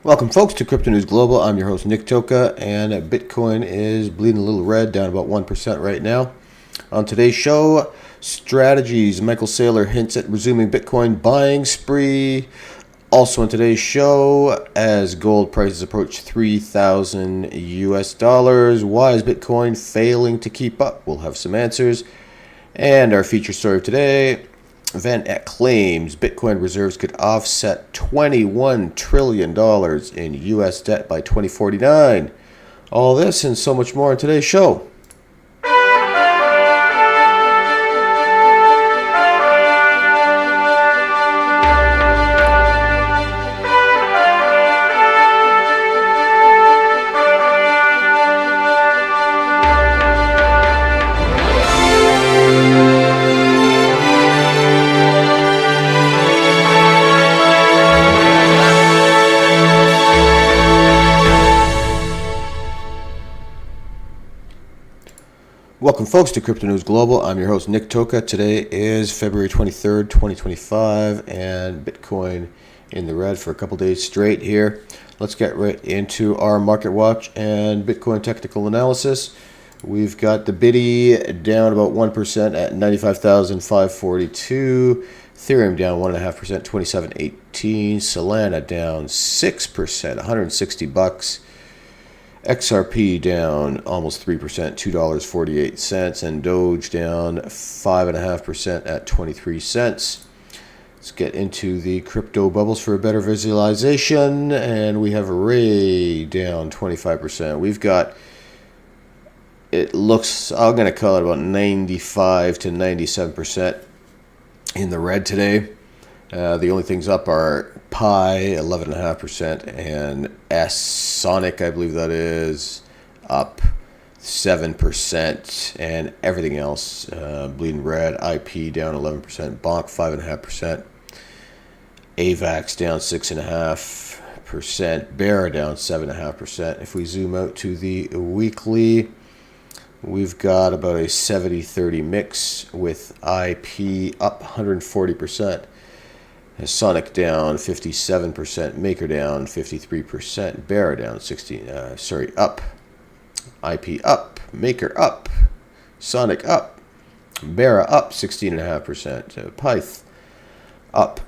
Welcome, folks, to Crypto News Global. I'm your host, Nick Toka, and Bitcoin is bleeding a little red, down about 1% right now. On today's show, strategies. Michael Saylor hints at resuming Bitcoin buying spree. Also on today's show, as gold prices approach 3,000 US dollars, why is Bitcoin failing to keep up? We'll have some answers. And our feature story of today, VanEck claims Bitcoin reserves could offset $21 trillion in U.S. debt by 2049. All this and so much more on today's show. Welcome, folks, to Crypto News Global. I'm your host, Nick Toka. Today is February 23rd, 2025, and Bitcoin in the red for a couple days straight here. Let's get right into our market watch and Bitcoin technical analysis. We've got the BTC down about 1% at 95,542. Ethereum down 1.5%, 27.18. Solana down 6%, 160 bucks. XRP down almost 3%, $2.48, and Doge down 5.5% at 23 cents. Let's get into the crypto bubbles for a better visualization, and we have Ray down 25%. We've got, it looks, I'm going to call it about 95 to 97% in the red today. The only things up are Pi, 11.5%, and Sonic, I believe that is, up 7%, and everything else bleeding red. IP down 11%, Bonk 5.5%, AVAX down 6.5%, Bear down 7.5%. If we zoom out to the weekly, we've got about a 70-30 mix with IP up 140%. Sonic down 57%, Maker down 53%, Bear down up, IP up, Maker up, Sonic up, Bear up 16.5%, Pyth up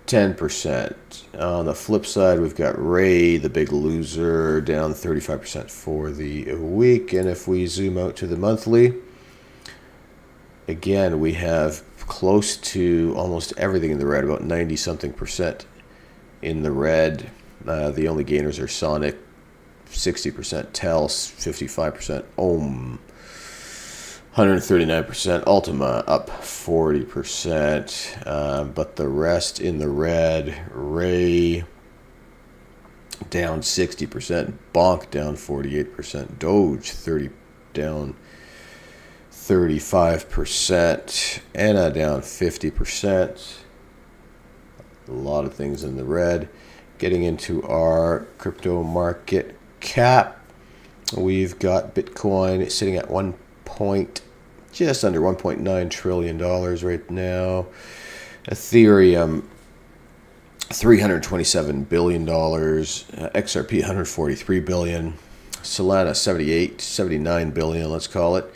10%. On the flip side, we've got Ray, the big loser, down 35% for the week. And if we zoom out to the monthly, again, we have close to almost everything in the red, about 90-something% in the red. The only gainers are Sonic, 60%, Tels, 55%, Ohm, 139%, Ultima up 40%. But the rest in the red, Ray down 60%, Bonk down 48%, Doge down 35%, Anna down 50%. A lot of things in the red. Getting into our crypto market cap, we've got Bitcoin sitting at just under $1.9 trillion right now. Ethereum $327 billion, XRP $143 billion, Solana $79 billion, let's call it.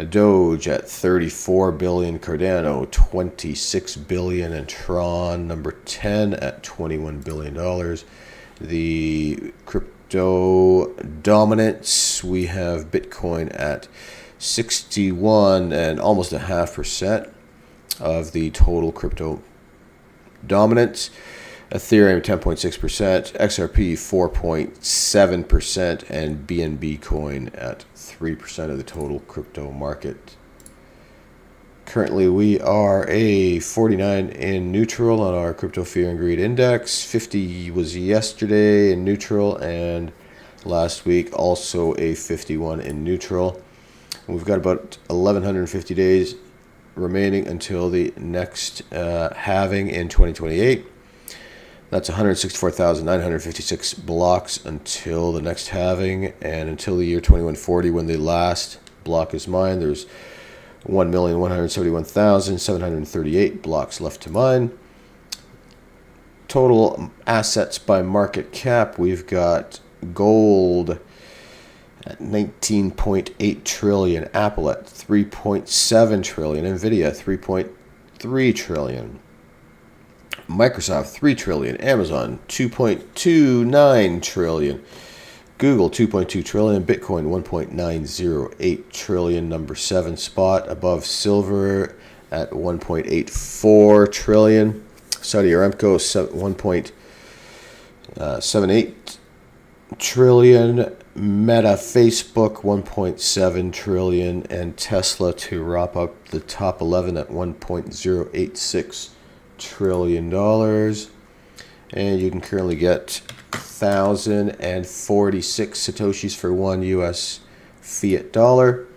Doge at $34 billion, Cardano $26 billion, and Tron number 10 at $21 billion. The crypto dominance, we have Bitcoin at 61 and almost 0.5% of the total crypto dominance. Ethereum 10.6%, XRP 4.7%, and BNB coin at 3% of the total crypto market. Currently, we are a 49 in neutral on our crypto fear and greed index. 50 was yesterday in neutral, and last week also a 51 in neutral. We've got about 1,150 days remaining until the next halving in 2028. That's 164,956 blocks until the next halving, and until the year 2140, when the last block is mined, there's 1,171,738 blocks left to mine. total assets by market cap, we've got gold at 19.8 trillion, Apple at 3.7 trillion, Nvidia 3.3 trillion, Microsoft 3 trillion, Amazon 2.29 trillion, Google 2.2 trillion, Bitcoin 1.908 trillion, number 7 spot above silver at 1.84 trillion, Saudi Aramco 1.78 trillion, Meta, Facebook 1.7 trillion, and Tesla to wrap up the top 11 at $1.086 trillion. And you can currently get 1,046 Satoshis for one US fiat dollar.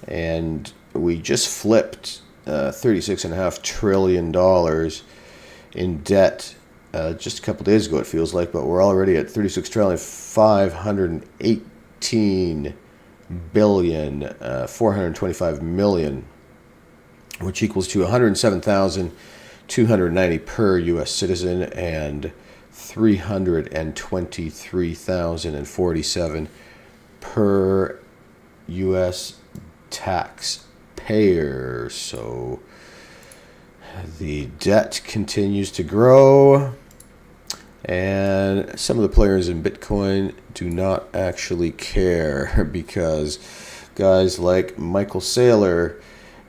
And we just flipped $36.5 trillion in debt just a couple days ago, it feels like, but we're already at 36,518,425,000,000, which equals to 107,290 per U.S. citizen and 323,047 per U.S. taxpayer. So the debt continues to grow, and some of the players in Bitcoin do not actually care because guys like Michael Saylor,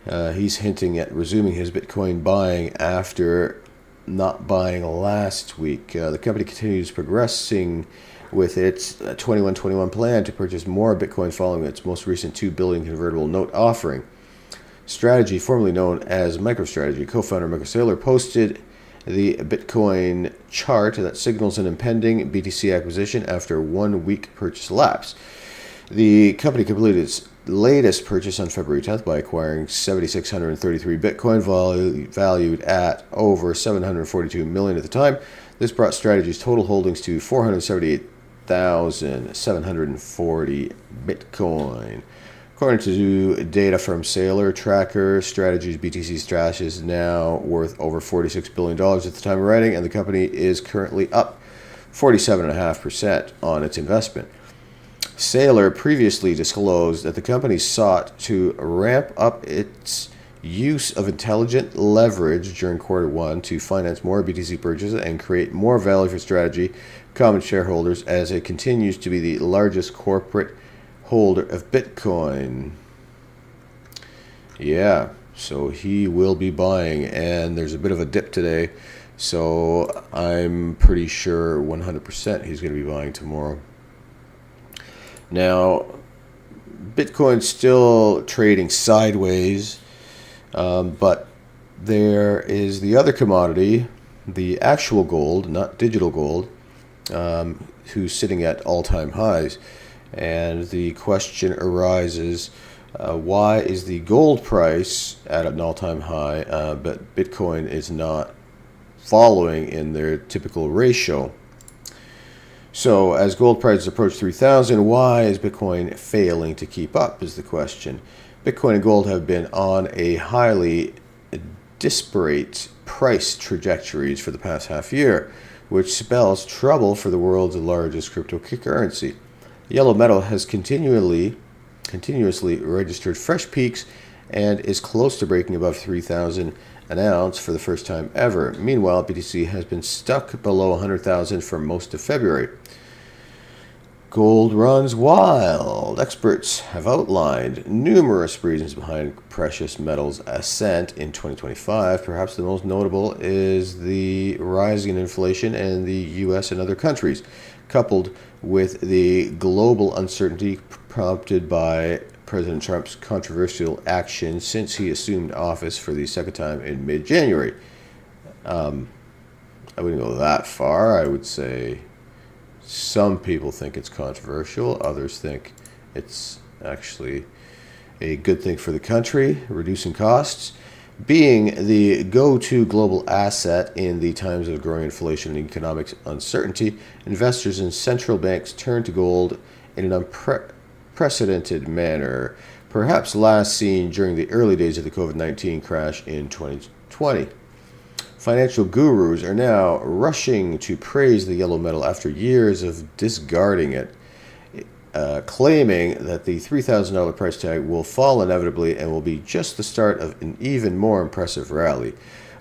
he's hinting at resuming his Bitcoin buying after not buying last week. The company continues progressing with its 2121 plan to purchase more Bitcoin following its most recent $2 billion convertible note offering. Strategy, formerly known as MicroStrategy, co-founder Michael Saylor posted the Bitcoin chart that signals an impending BTC acquisition after 1 week purchase lapse. The company completed its latest purchase on February 10th by acquiring 7,633 Bitcoin valued at over $742 million at the time. This brought Strategy's total holdings to 478,740 Bitcoin. According to data from Saylor Tracker, Strategy's BTC stash is now worth over $46 billion at the time of writing, and the company is currently up 47.5% on its investment. Saylor previously disclosed that the company sought to ramp up its use of intelligent leverage during Q1 to finance more BTC purchases and create more value for Strategy common shareholders as it continues to be the largest corporate holder of Bitcoin. Yeah, so he will be buying, and there's a bit of a dip today, so I'm pretty sure 100% he's going to be buying tomorrow. Now, Bitcoin's still trading sideways, but there is the other commodity, the actual gold, not digital gold, who's sitting at all-time highs. And the question arises, why is the gold price at an all-time high, but Bitcoin is not following in their typical ratio? So as gold prices approach 3,000, why is Bitcoin failing to keep up is the question. Bitcoin and gold have been on a highly disparate price trajectories for the past half year, which spells trouble for the world's largest cryptocurrency. Yellow metal has continuously registered fresh peaks and is close to breaking above 3,000 an ounce for the first time ever. Meanwhile, BTC has been stuck below 100,000 for most of February. Gold runs wild. Experts have outlined numerous reasons behind precious metals' ascent in 2025. Perhaps the most notable is the rising inflation in the U.S. and other countries, coupled with the global uncertainty prompted by President Trump's controversial action since he assumed office for the second time in mid-January. I wouldn't go that far. I would say some people think it's controversial. Others think it's actually a good thing for the country, reducing costs. Being the go-to global asset in the times of growing inflation and economic uncertainty, investors and central banks turn to gold in an unprecedented manner, perhaps last seen during the early days of the COVID-19 crash in 2020. Financial gurus are now rushing to praise the yellow metal after years of discarding it, claiming that the $3,000 price tag will fall inevitably and will be just the start of an even more impressive rally.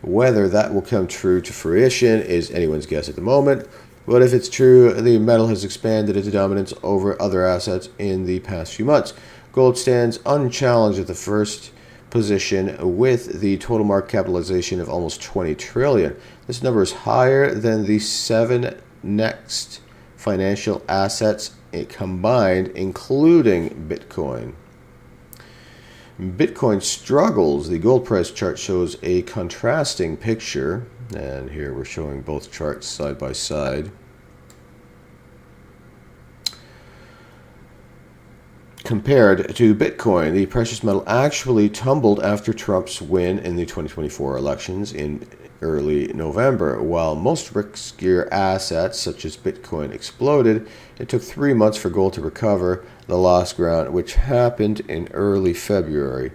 Whether that will come true to fruition is anyone's guess at the moment, but if it's true, the metal has expanded its dominance over other assets in the past few months. Gold stands unchallenged at the first position with the total market capitalization of almost $20 trillion. This number is higher than the 7 next financial assets combined, including Bitcoin. Bitcoin struggles. The gold price chart shows a contrasting picture, and here we're showing both charts side by side. Compared to Bitcoin, the precious metal actually tumbled after Trump's win in the 2024 elections in early November. While most riskier assets, such as Bitcoin, exploded, it took 3 months for gold to recover the lost ground, which happened in early February.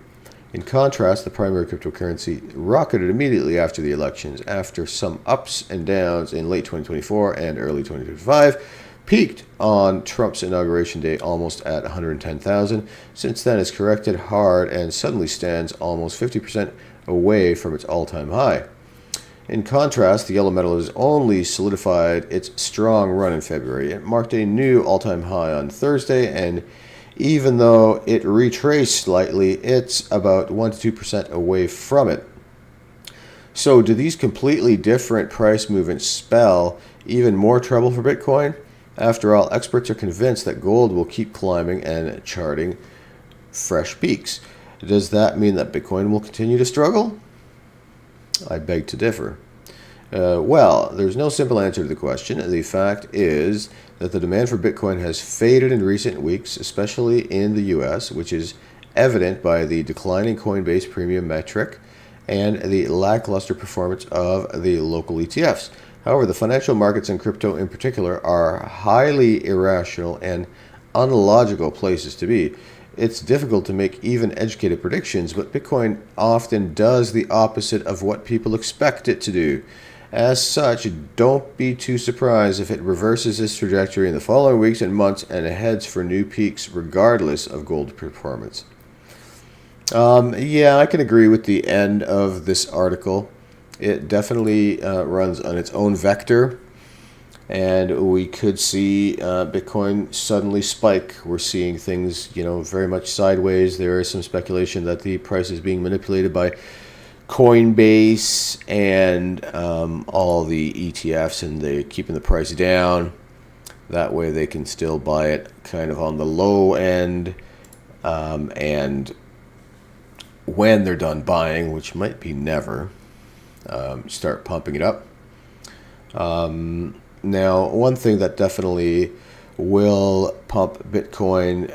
In contrast, the primary cryptocurrency rocketed immediately after the elections, after some ups and downs in late 2024 and early 2025. Peaked on Trump's inauguration day almost at 110,000. Since then, it's corrected hard and suddenly stands almost 50% away from its all-time high. In contrast, the yellow metal has only solidified its strong run in February. It marked a new all-time high on Thursday, and even though it retraced slightly, it's about 1 to 2% away from it. So do these completely different price movements spell even more trouble for Bitcoin? After all, experts are convinced that gold will keep climbing and charting fresh peaks. Does that mean that Bitcoin will continue to struggle? I beg to differ. Well, there's no simple answer to the question. The fact is that the demand for Bitcoin has faded in recent weeks, especially in the US, which is evident by the declining Coinbase premium metric and the lackluster performance of the local ETFs. However, the financial markets and crypto in particular are highly irrational and unlogical places to be. It's difficult to make even educated predictions, but Bitcoin often does the opposite of what people expect it to do. As such, don't be too surprised if it reverses its trajectory in the following weeks and months and heads for new peaks regardless of gold performance. Yeah, I can agree with the end of this article. It definitely runs on its own vector, and we could see Bitcoin suddenly spike. We're seeing things, very much sideways. There is some speculation that the price is being manipulated by Coinbase and all the ETFs, and they're keeping the price down. That way they can still buy it kind of on the low end, and when they're done buying, which might be never, start pumping it up. Now, one thing that definitely will pump Bitcoin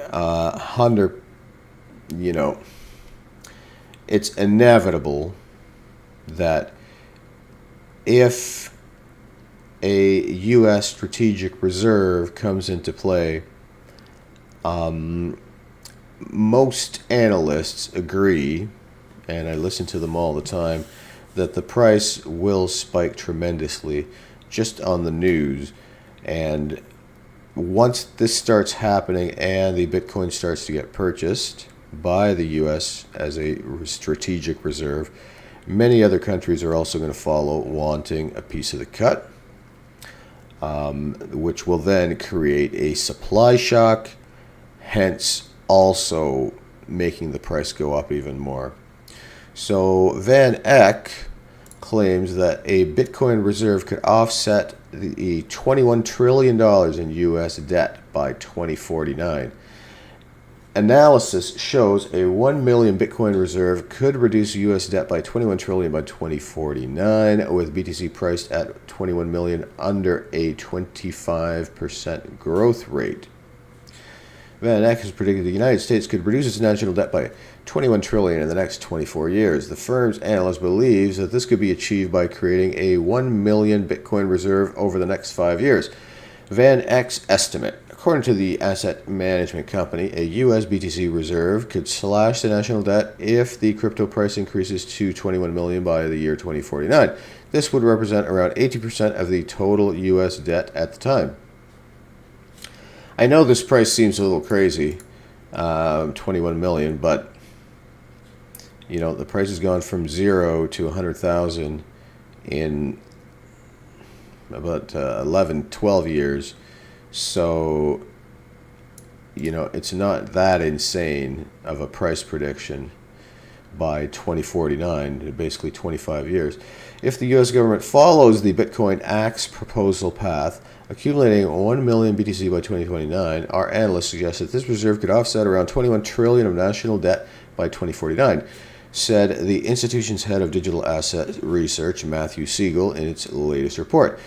it's inevitable that if a U.S. strategic reserve comes into play, most analysts agree, and I listen to them all the time, that the price will spike tremendously just on the news. And once this starts happening and the Bitcoin starts to get purchased by the U.S. as a strategic reserve, many other countries are also going to follow, wanting a piece of the cut, which will then create a supply shock, hence also making the price go up even more. So VanEck claims that a Bitcoin reserve could offset the $21 trillion in U.S. debt by 2049. Analysis shows a 1 million Bitcoin reserve could reduce U.S. debt by $21 trillion by 2049, with BTC priced at 21 million under a 25% growth rate. VanEck has predicted the United States could reduce its national debt by 21 trillion in the next 24 years. The firm's analyst believes that this could be achieved by creating a 1 million Bitcoin reserve over the next 5 years. VanEck's estimate, according to the asset management company, a U.S. BTC reserve could slash the national debt if the crypto price increases to 21 million by the year 2049. This would represent around 80% of the total U.S. debt at the time. I know this price seems a little crazy, 21 million, but the price has gone from 0 to 100,000 in about 11, 12 years. So, it's not that insane of a price prediction by 2049, basically 25 years. If the U.S. government follows the Bitcoin Act's proposal path, accumulating 1 million BTC by 2029, our analysts suggest that this reserve could offset around 21 trillion of national debt by 2049, said the institution's head of digital asset research, Matthew Siegel, in its latest report.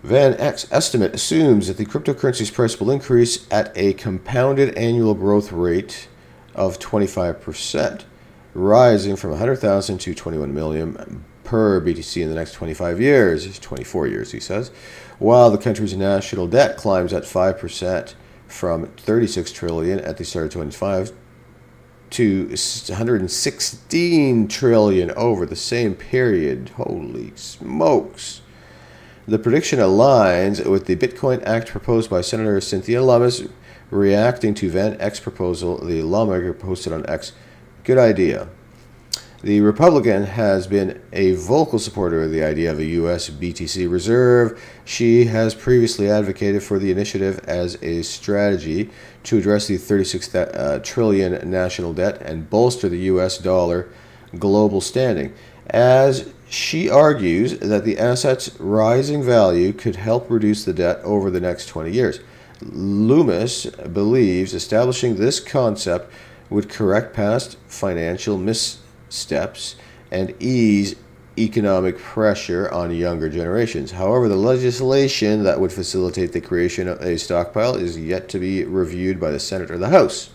VanEck's estimate assumes that the cryptocurrency's price will increase at a compounded annual growth rate of 25%, rising from 100,000 to 21 million per BTC in the next 25 years, 24 years, he says, while the country's national debt climbs at 5% from 36 trillion at the start of 25 to 116 trillion over the same period. Holy smokes. The prediction aligns with the Bitcoin Act proposed by Senator Cynthia Lummis. Reacting to VanEck's proposal, the lawmaker posted on X, "Good idea." The Republican has been a vocal supporter of the idea of a U.S. BTC reserve. She has previously advocated for the initiative as a strategy to address the 36 trillion national debt and bolster the U.S. dollar global standing, as she argues that the asset's rising value could help reduce the debt over the next 20 years. Loomis believes establishing this concept would correct past financial missteps and ease economic pressure on younger generations. However, the legislation that would facilitate the creation of a stockpile is yet to be reviewed by the Senate or the House.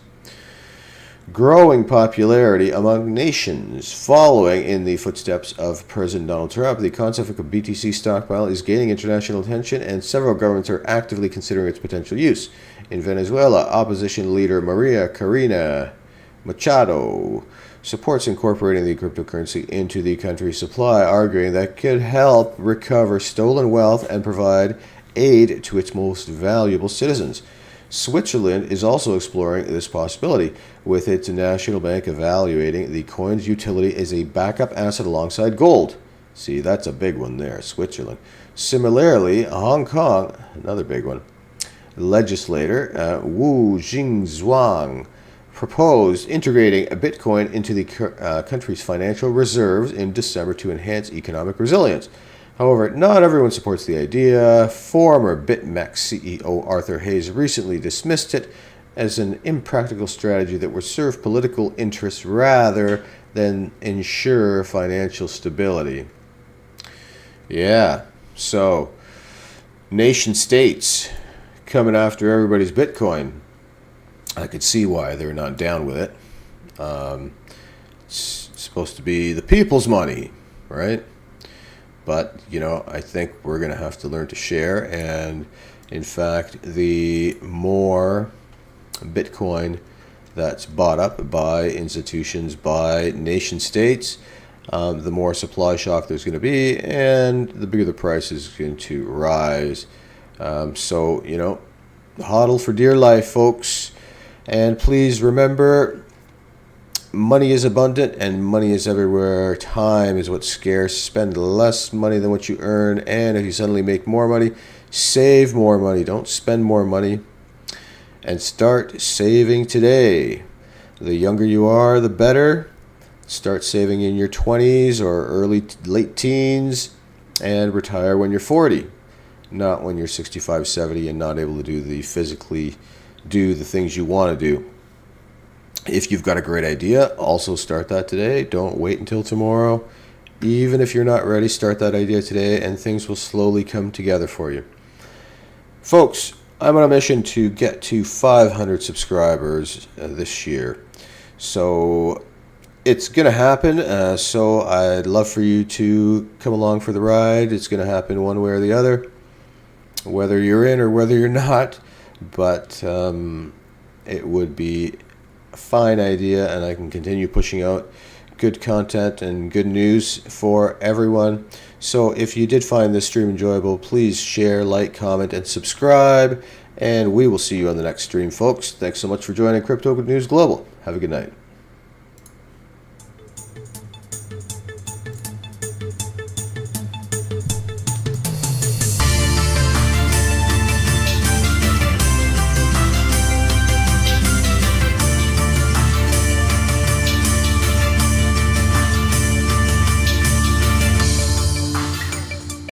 Growing popularity among nations. Following in the footsteps of President Donald Trump, the concept of a BTC stockpile is gaining international attention, and several governments are actively considering its potential use. In Venezuela, opposition leader Maria Corina Machado supports incorporating the cryptocurrency into the country's supply, arguing that it could help recover stolen wealth and provide aid to its most valuable citizens. Switzerland is also exploring this possibility, with its national bank evaluating the coin's utility as a backup asset alongside gold. See, that's a big one there, Switzerland. Similarly, Hong Kong, another big one. Legislator Wu Jingzhuang proposed integrating Bitcoin into the country's financial reserves in December to enhance economic resilience. However, not everyone supports the idea. Former BitMEX CEO Arthur Hayes recently dismissed it as an impractical strategy that would serve political interests rather than ensure financial stability. Yeah, so nation states coming after everybody's Bitcoin. I could see why they're not down with it. It's supposed to be the people's money, right? But, I think we're going to have to learn to share. And, in fact, the more Bitcoin that's bought up by institutions, by nation states, the more supply shock there's going to be, and the bigger the price is going to rise. So, hodl for dear life, folks. And please remember, money is abundant and money is everywhere. Time is what's scarce. Spend less money than what you earn. And if you suddenly make more money, save more money. Don't spend more money. And start saving today. The younger you are, the better. Start saving in your 20s or late teens and retire when you're 40. Not when you're 65, 70 and not able to physically do the things you want to do. If you've got a great idea, also start that today. Don't wait until tomorrow. Even if you're not ready, start that idea today and things will slowly come together for you. Folks, I'm on a mission to get to 500 subscribers this year. So it's going to happen. So I'd love for you to come along for the ride. It's going to happen one way or the other, whether you're in or whether you're not. But it would be a fine idea, and I can continue pushing out good content and good news for everyone. So if you did find this stream enjoyable, please share, like, comment, and subscribe. And we will see you on the next stream, folks. Thanks so much for joining Crypto News Global. Have a good night.